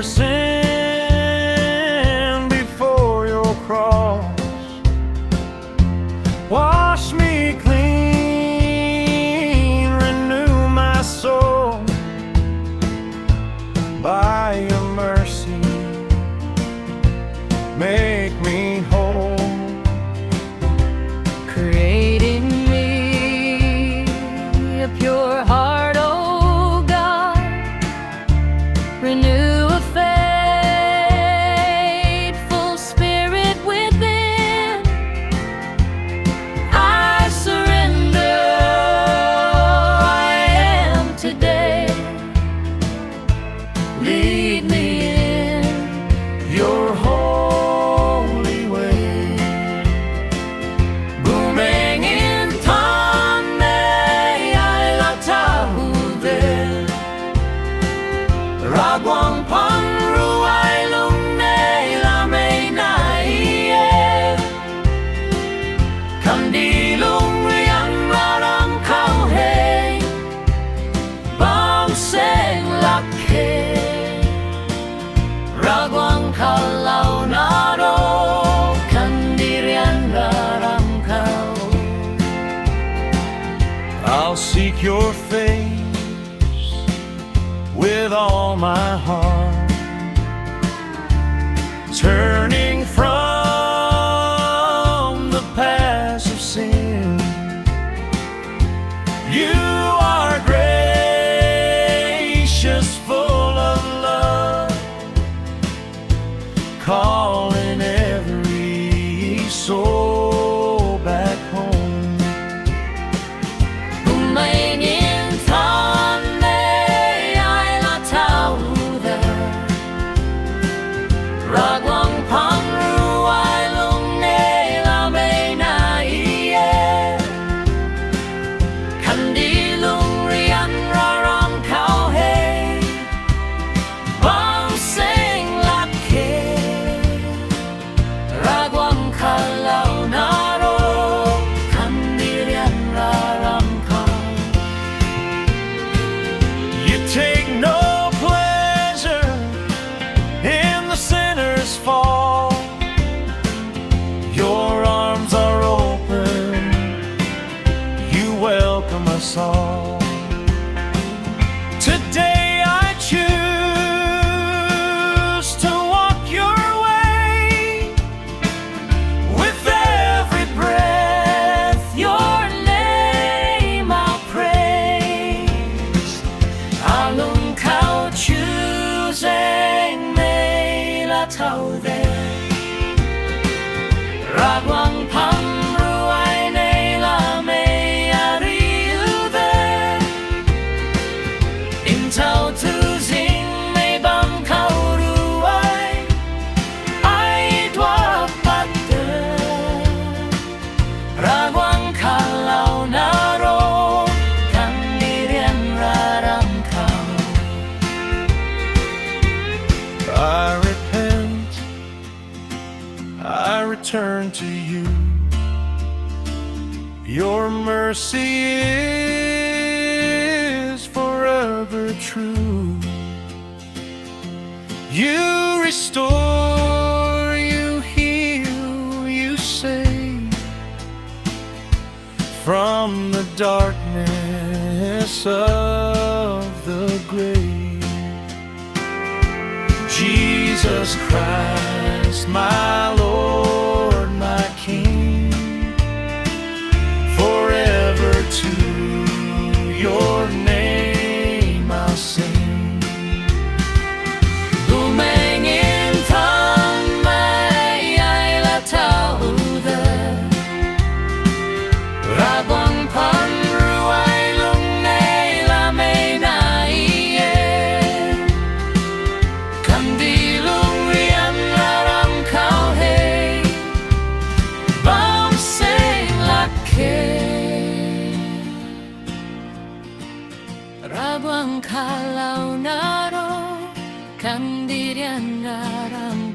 every sin before your cross. Wash me clean, renew my soul by your mercy. Make me whole. Create in me a pure heart, oh God. Renew a faithful spirit within. I surrender, I am today. Lead me in your holy way. Bumaengh nthanmei, Ravguang ruai, lungh, neihla, Kandih, lungh, ryanra, ramc, Ravguang khou naro, Kandih, ryanra, ramc. I'll seek your face with all my heart, turning from the paths of sin. You are gracious, full of love, calling every soul back home. Bumaengh nthanmei, Ravguang ruai, lungh, neihla, Kandih, lungh, ryanra, ramc. Ravguang khou naro, Kandih, ryanra, ramc. You take no pleasure in the sinner's fall. Your arms are open, you welcome us all. Today I choose to walk your way. With every breath, your name I'll praise. Lungh, khou, saengc, Ravguang ruai, neihla, Ravguang khou naro, Kandih, ryanra, ramc. I repent, I return to you. Your mercy is forever true. You restore, you heal, you save from the darkness of the grave. Jesus Christ, my Lord, my King, forever to your name I'll sing. Bumaengh nthanmei, Ravguang ruai, lungh, neihla, Kandih, lungh, ryanra, ramc. Ravguang khou naro, Kandih, ryanra, ramc.